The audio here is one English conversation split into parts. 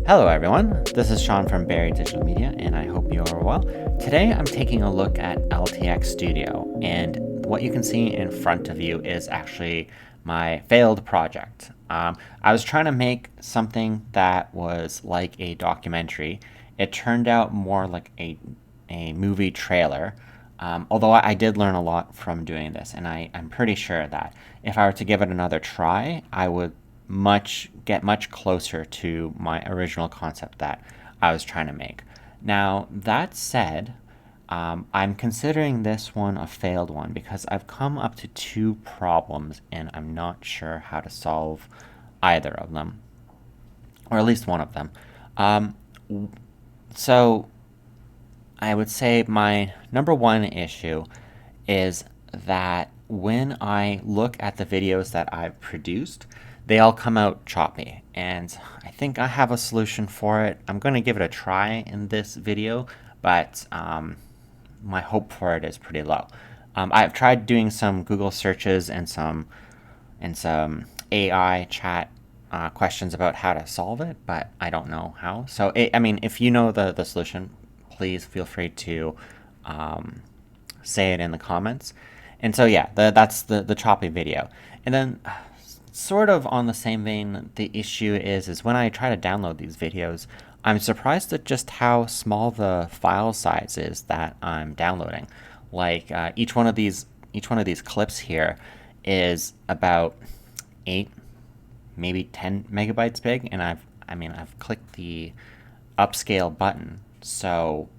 Hello everyone, this is Sean from Barry Digital Media and I hope you are well. Today I'm taking a look at LTX Studio, and what you can see in front of you is actually my failed project. I was trying to make something that was like a documentary. It turned out more like a movie trailer. Although I did learn a lot from doing this, and I'm pretty sure that if I were to give it another try, I would get much closer to my original concept that I was trying to make. Now, that said, I'm considering this one a failed one because I've come up to two problems and I'm not sure how to solve either of them, or at least one of them. Um, so, I would say my number one issue is that when I look at the videos that I've produced, they all come out choppy. And I think I have a solution for it. I'm going to give it a try in this video, but my hope for it is pretty low. I've tried doing some Google searches and some AI chat questions about how to solve it, but I don't know how. So, if you know the solution, please feel free to say it in the comments. And so, yeah, that's the choppy video. And then, sort of on the same vein, the issue is when I try to download these videos, I'm surprised at just how small the file size is that I'm downloading. Like each one of these clips here is about 8, maybe 10 megabytes big, and I've clicked the upscale button, so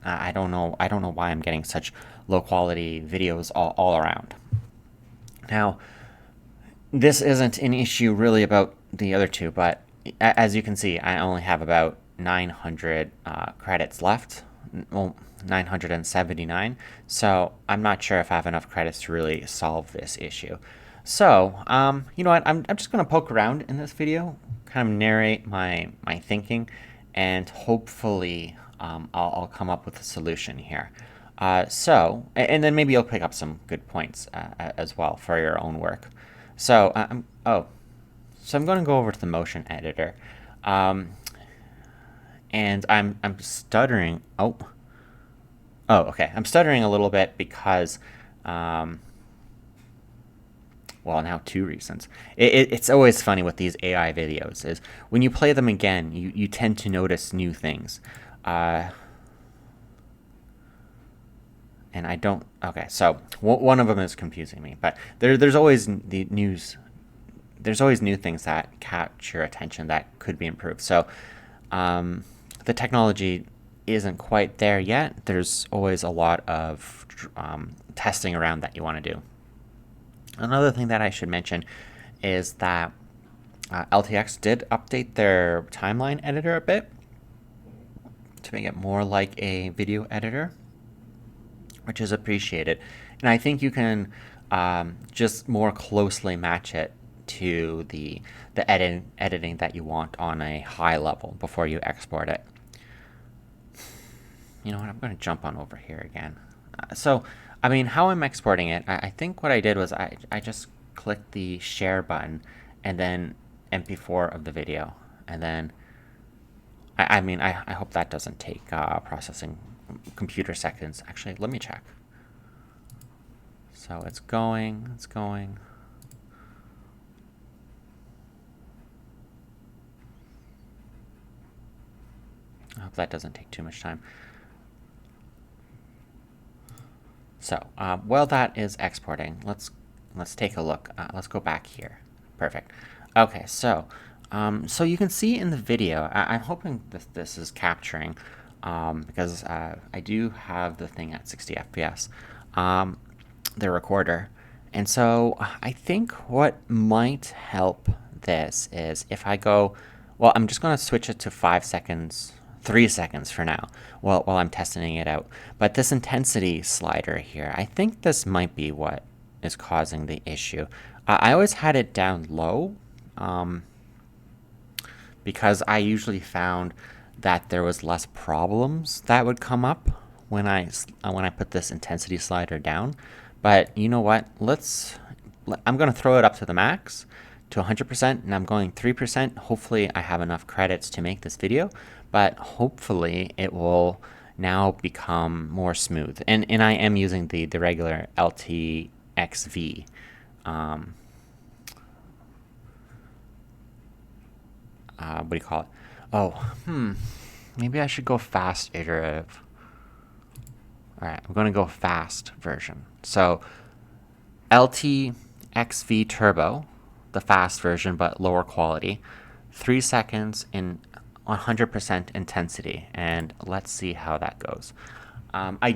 I don't know why I'm getting such low quality videos all around. Now, this isn't an issue really about the other two, but as you can see, I only have about 900 credits left. Well, 979. So I'm not sure if I have enough credits to really solve this issue. So, you know what? I'm just going to poke around in this video, kind of narrate my thinking, and hopefully I'll come up with a solution here. And then maybe you'll pick up some good points as well for your own work. So, so I'm going to go over to the motion editor, and I'm stuttering. Okay. I'm stuttering a little bit because, well, now two reasons. It's always funny with these AI videos is when you play them again, you tend to notice new things. And I don't. Okay, so one of them is confusing me, but there's always the news. There's always new things that catch your attention that could be improved. So the technology isn't quite there yet. There's always a lot of testing around that you want to do. Another thing that I should mention is that LTX did update their timeline editor a bit to make it more like a video editor, which is appreciated. And I think you can just more closely match it to the editing that you want on a high level before you export it. You know what? I'm going to jump on over here again. How I'm exporting it, I think what I did was I just clicked the share button and then MP4 of the video. And then, I hope that doesn't take processing computer seconds. Actually, let me check. So it's going. I hope that doesn't take too much time. So while that is exporting, let's take a look. Let's go back here. Perfect. Okay, so you can see in the video, I'm hoping that this is capturing because I do have the thing at 60 FPS, the recorder. And so I think what might help this is if I go, well, I'm just going to switch it to 5 seconds, 3 seconds for now while I'm testing it out. But this intensity slider here, I think this might be what is causing the issue. I always had it down low because I usually found that there was less problems that would come up when I put this intensity slider down. But you know what? I'm going to throw it up to the max to 100%, and I'm going 3%. Hopefully I have enough credits to make this video, but hopefully it will now become more smooth. And I am using the regular LTXV. What do you call it? Oh, maybe I should go fast iterative. All right, I'm going to go fast version. So LTXV Turbo, the fast version but lower quality, 3 seconds in 100% intensity, and let's see how that goes. I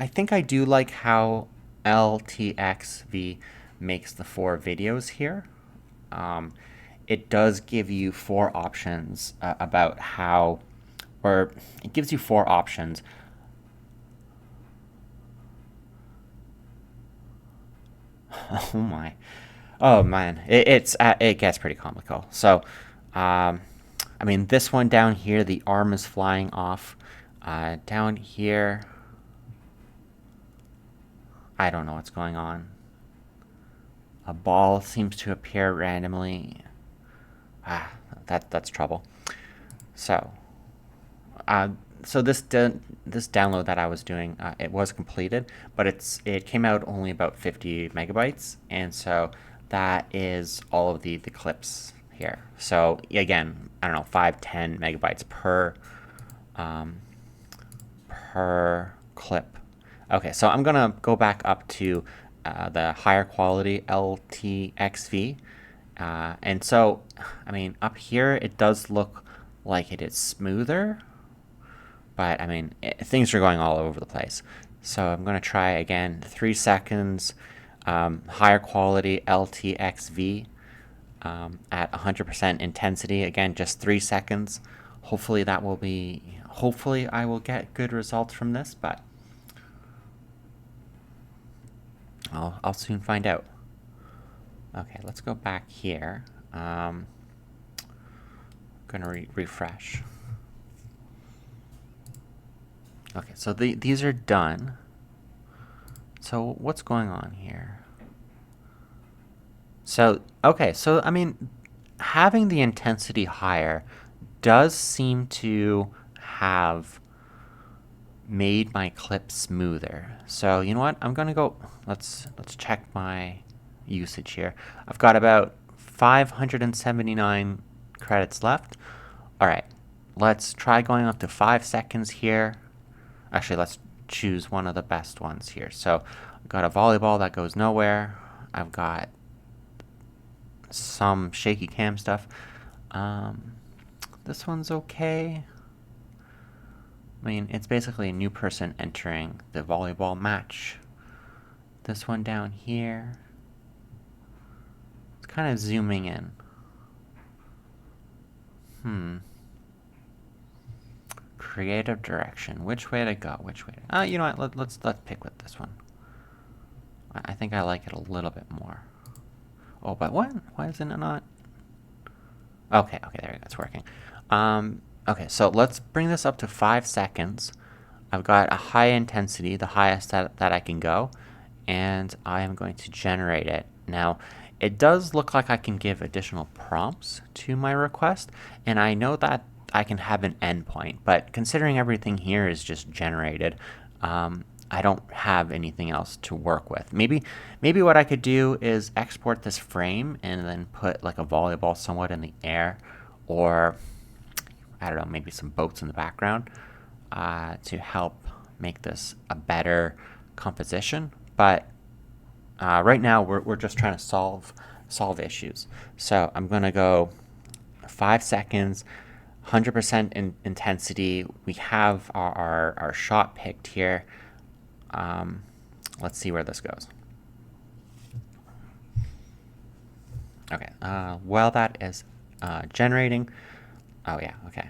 think I do like how LTXV makes the 4 videos here. It does give you 4 options about how, or it gives you 4 options. Oh my. Oh man, it gets pretty comical. So, I mean, this one down here, the arm is flying off. Down here, I don't know what's going on. A ball seems to appear randomly. That's trouble. So, so this download that I was doing, it was completed, but it came out only about 50 megabytes, and so that is all of the clips here. So again, I don't know, 5-10 megabytes per clip. Okay, so I'm gonna go back up to the higher quality LTXV, and so I mean up here it does look like it is smoother, but I mean things are going all over the place. So I'm gonna try again, 3 seconds, higher quality LTXV at 100% intensity. Again, just 3 seconds. Hopefully I will get good results from this, but I'll soon find out. Okay, let's go back here. I'm gonna refresh. Okay, so these are done. So what's going on here? So, okay, so I mean, having the intensity higher does seem to have made my clip smoother. So you know what? I'm gonna go. Let's check my usage here. I've got about 579 credits left. All right, let's try going up to 5 seconds here. Actually, let's choose one of the best ones here. So I've got a volleyball that goes nowhere. I've got some shaky cam stuff. This one's okay. I mean, it's basically a new person entering the volleyball match. This one down here, it's kind of zooming in. Creative direction. Which way to go? Which way to... you know what? Let's pick with this one. I think I like it a little bit more. Oh, but what? Why isn't it not? Okay, there we go. It's working. Okay, so let's bring this up to 5 seconds. I've got a high intensity, the highest that I can go, and I am going to generate it. Now, it does look like I can give additional prompts to my request, and I know that I can have an endpoint, but considering everything here is just generated, I don't have anything else to work with. Maybe what I could do is export this frame and then put like a volleyball somewhat in the air, or I don't know, maybe some boats in the background to help make this a better composition. But right now we're just trying to solve issues. So I'm gonna go 5 seconds, 100% intensity. We have our shot picked here. Let's see where this goes. Okay, while that is generating, oh yeah, okay.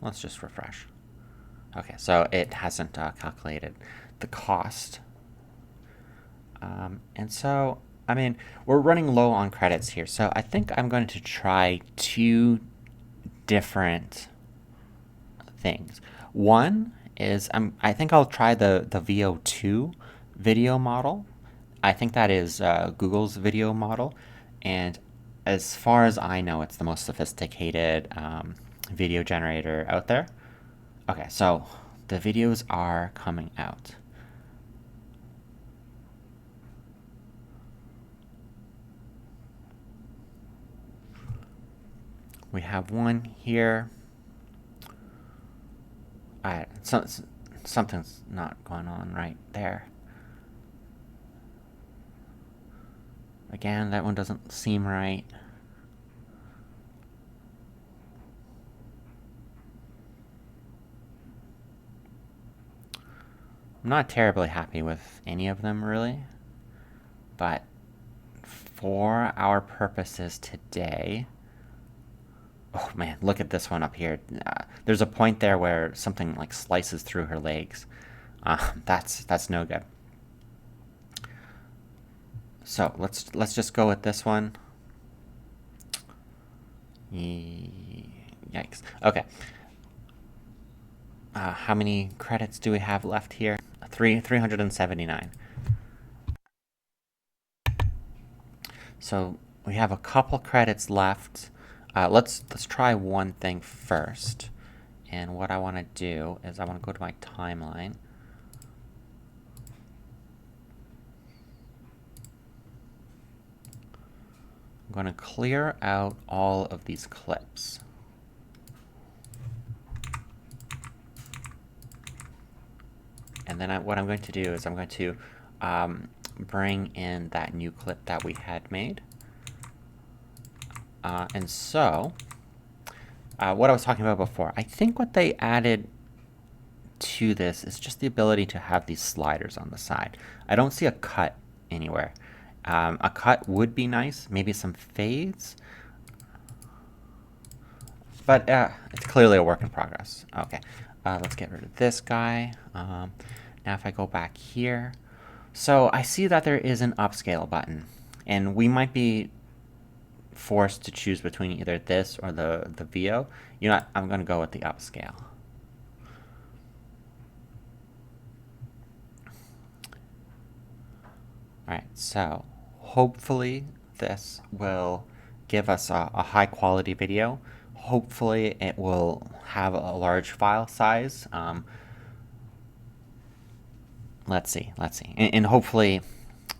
Let's just refresh. Okay, so it hasn't calculated the cost. And so, I mean, we're running low on credits here, so I think I'm going to try 2 different things. One is I think I'll try the VO2 video model. I think that is Google's video model, And as far as I know, it's the most sophisticated video generator out there. Okay, so the videos are coming out. We have one here. Something's not going on right there. Again, that one doesn't seem right. I'm not terribly happy with any of them, really. But for our purposes today... Oh man, look at this one up here. There's a point there where something like slices through her legs. That's no good. So let's just go with this one. Yikes. Okay. How many credits do we have left here? 379. So we have a couple credits left. Let's try one thing first. And what I want to do is I want to go to my timeline. I'm going to clear out all of these clips. And then what I'm going to do is I'm going to bring in that new clip that we had made. And so, what I was talking about before, I think what they added to this is just the ability to have these sliders on the side. I don't see a cut anywhere. A cut would be nice, maybe some fades, but it's clearly a work in progress. Okay, let's get rid of this guy. Now if I go back here, so I see that there is an upscale button, and we might be forced to choose between either this or the VO. You know what? I'm going to go with the upscale. Alright, so hopefully this will give us a high quality video. Hopefully it will have a large file size. Let's see. And hopefully,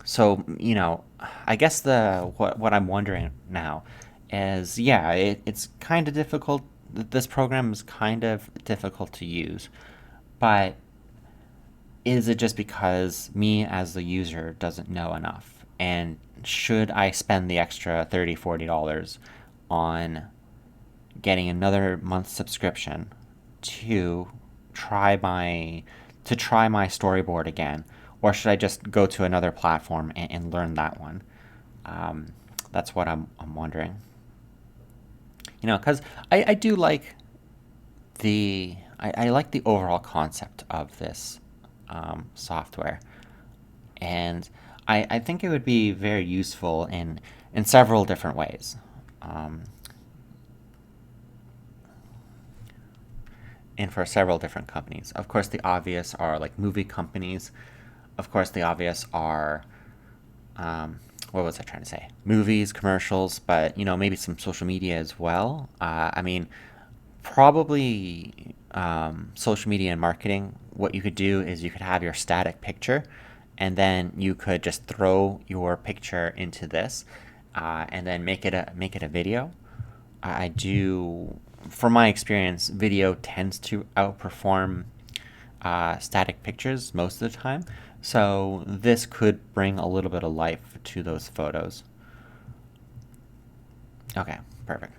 so, you know, I guess what I'm wondering now is, yeah, it's kind of difficult. This program is kind of difficult to use, but is it just because me as the user doesn't know enough? And should I spend the extra $30, $40 on getting another month subscription to try my storyboard again, or should I just go to another platform and learn that one? That's what I'm wondering. You know, because I do like I like the overall concept of this software, and I think it would be very useful in several different ways. And for several different companies. Of course, the obvious are like movie companies. Of course, the obvious are, what was I trying to say? Movies, commercials, but, you know, maybe some social media as well. I mean, probably social media and marketing, what you could do is you could have your static picture, and then you could just throw your picture into this, and then make it a video. I do, from my experience, video tends to outperform static pictures most of the time. So this could bring a little bit of life to those photos. Okay, perfect.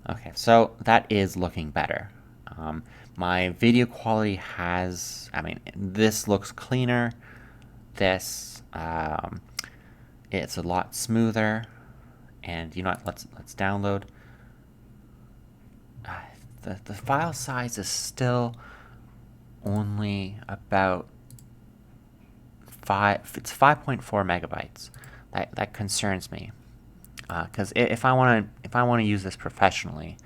Okay, so that is looking better. My video quality has, I mean, this looks cleaner. This, it's a lot smoother. And you know what? Let's download. The file size is still only about It's 5.4 megabytes. That concerns me, because if I want to use this professionally,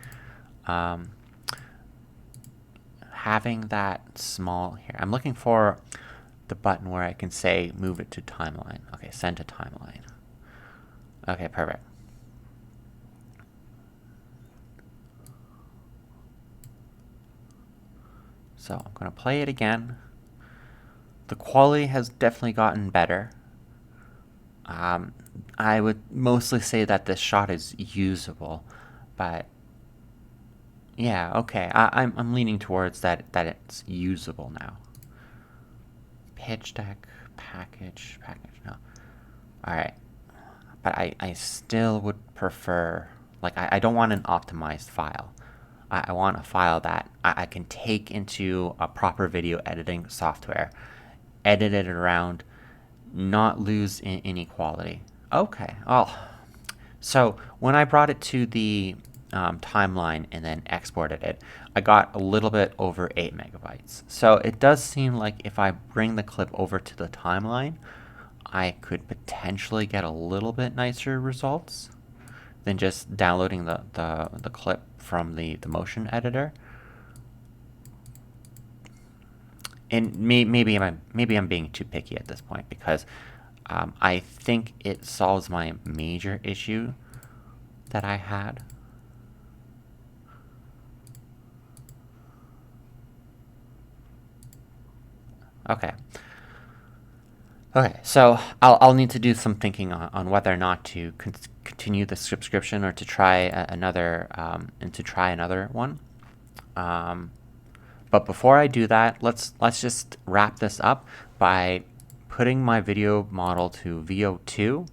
having that small here, I'm looking for the button where I can say move it to timeline. Okay, send to timeline. Okay, perfect. So I'm going to play it again. The quality has definitely gotten better. I would mostly say that this shot is usable, but yeah, okay. I'm leaning towards that it's usable now. Pitch deck, package, no. Alright. But I still would prefer, like, I don't want an optimized file. I want a file that I can take into a proper video editing software, edit it around, not lose any quality. Okay, oh. So when I brought it to the timeline and then exported it, I got a little bit over 8 megabytes. So it does seem like if I bring the clip over to the timeline, I could potentially get a little bit nicer results than just downloading the clip from the motion editor. And maybe I'm being too picky at this point, because I think it solves my major issue that I had. Okay. Okay, so I'll need to do some thinking on whether or not to continue the subscription or to try another one. But before I do that, let's just wrap this up by putting my video model to VO2,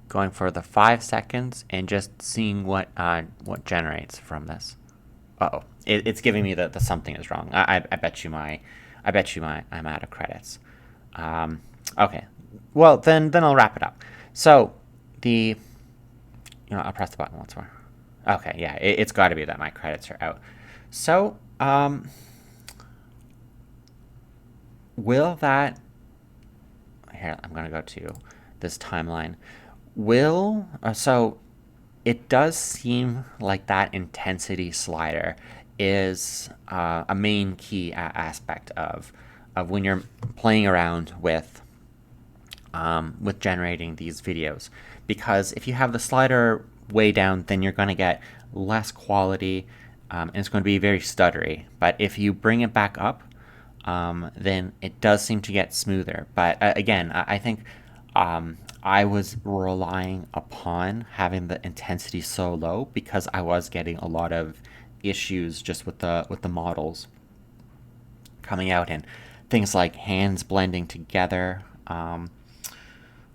going for the 5 seconds, and just seeing what generates from this. Uh-oh, it's giving me the something is wrong. I bet you I'm out of credits. Okay, well then I'll wrap it up. So I'll press the button once more. Okay, yeah, it's got to be that my credits are out. So will that, here, I'm gonna go to this timeline. So it does seem like that intensity slider is a main key aspect of when you're playing around with generating these videos, because if you have the slider way down, then you're going to get less quality, and it's going to be very stuttery. But if you bring it back up, then it does seem to get smoother. But again, I think I was relying upon having the intensity so low because I was getting a lot of issues just with the models coming out, and things like hands blending together.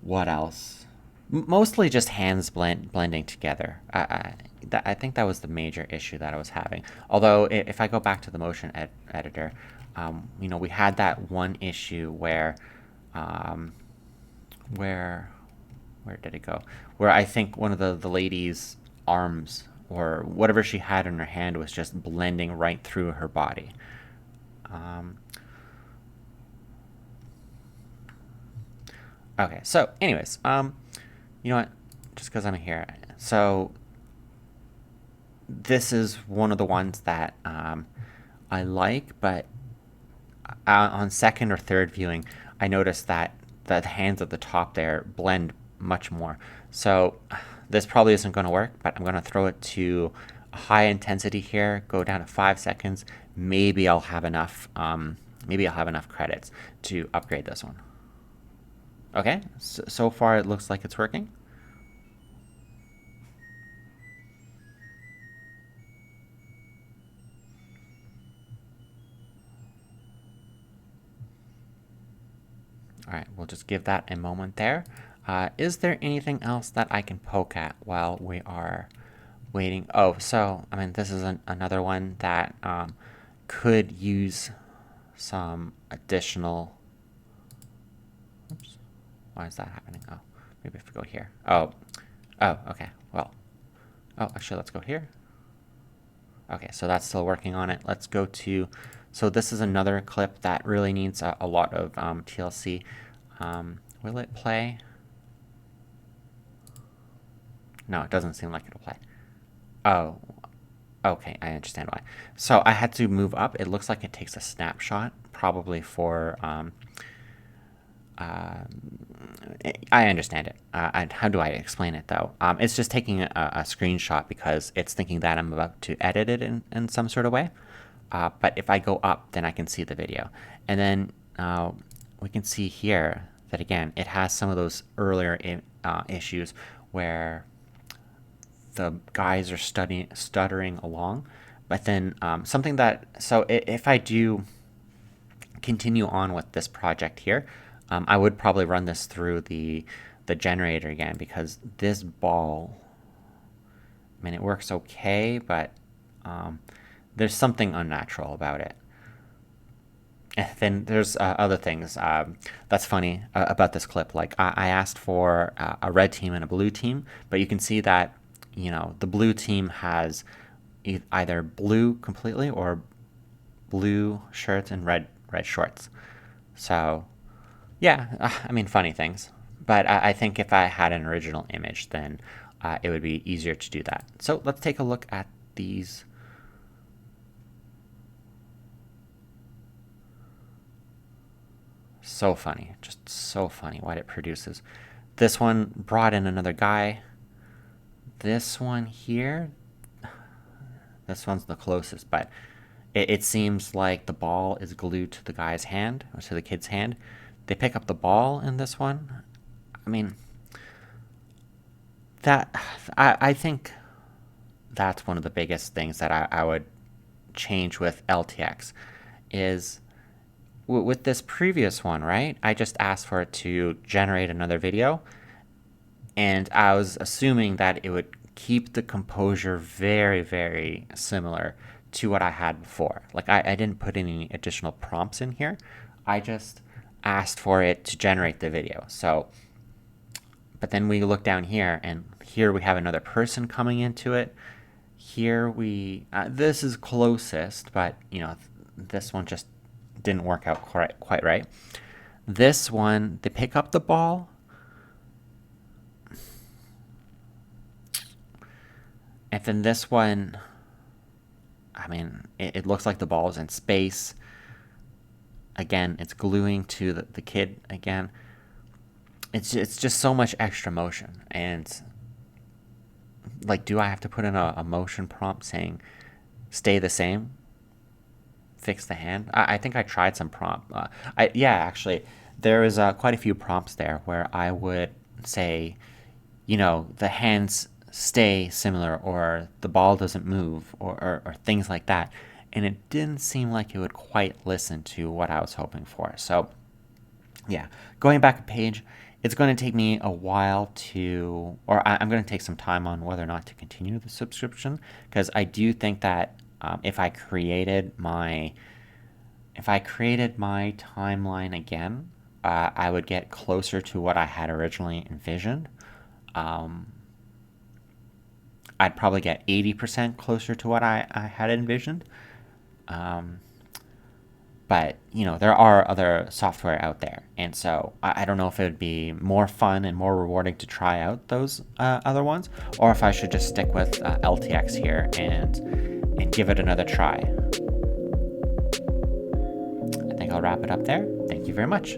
What else? Mostly just hands blending together. I think that was the major issue that I was having. Although if I go back to the motion editor, we had that one issue where where did it go? Where I think one of the lady's arms or whatever she had in her hand was just blending right through her body. Okay, so anyways, you know what? Just because I'm here, so this is one of the ones that I like, but on second or third viewing, I noticed that the hands at the top there blend much more. So this probably isn't going to work, but I'm going to throw it to a high intensity here, go down to 5 seconds. Maybe I'll have enough. Maybe I'll have enough credits to upgrade this one. Okay, so far it looks like it's working. All right, we'll just give that a moment there. Is there anything else that I can poke at while we are waiting? Oh, so, I mean, this is another one that could use some additional... Oops, why is that happening? Oh, maybe if we go here. Oh, okay, well. Oh, actually, let's go here. Okay, so that's still working on it. Let's go to... So this is another clip that really needs a lot of TLC. Will it play? No, it doesn't seem like it'll play. Oh, okay, I understand why. So I had to move up. It looks like it takes a snapshot, probably for I understand it. How do I explain it though? It's just taking a screenshot because it's thinking that I'm about to edit it in some sort of way. But if I go up, then I can see the video. And then we can see here that again, it has some of those earlier issues where the guys are stuttering along. But then something that, so if I do continue on with this project here, I would probably run this through the generator again, because this ball, I mean, it works okay, but there's something unnatural about it. And then there's other things that's funny about this clip. Like I asked for a red team and a blue team, but you can see that, you know, the blue team has either blue completely or blue shirts and red shorts. So yeah, I mean, funny things. But I think if I had an original image, then it would be easier to do that. So let's take a look at these. So funny, just so funny what it produces. This one brought in another guy. This one here, this one's the closest, but it seems like the ball is glued to the guy's hand, or to the kid's hand. They pick up the ball in this one. I mean, that I think that's one of the biggest things that I would change with LTX is with this previous one, right? I just asked for it to generate another video, and I was assuming that it would keep the composure very, very similar to what I had before. Like I didn't put any additional prompts in here. I just asked for it to generate the video. So, but then we look down here, and here we have another person coming into it. Here we, this is closest, but you know, this one just didn't work out quite right. This one, they pick up the ball. And then this one, I mean, it looks like the ball is in space. Again, it's gluing to the kid again. It's just so much extra motion. And like, do I have to put in a motion prompt saying, stay the same? Fix the hand? I think I tried some prompt. Yeah, actually, there was quite a few prompts there where I would say, you know, the hands stay similar, or the ball doesn't move, or things like that. And it didn't seem like it would quite listen to what I was hoping for. So yeah, going back a page, it's going to take me a while to, or I'm going to take some time on whether or not to continue the subscription, because I do think that if I created my timeline again, I would get closer to what I had originally envisioned. I'd probably get 80% closer to what I had envisioned. But, you know, there are other software out there. And so I don't know if it would be more fun and more rewarding to try out those other ones, or if I should just stick with LTX here and give it another try. I think I'll wrap it up there. Thank you very much.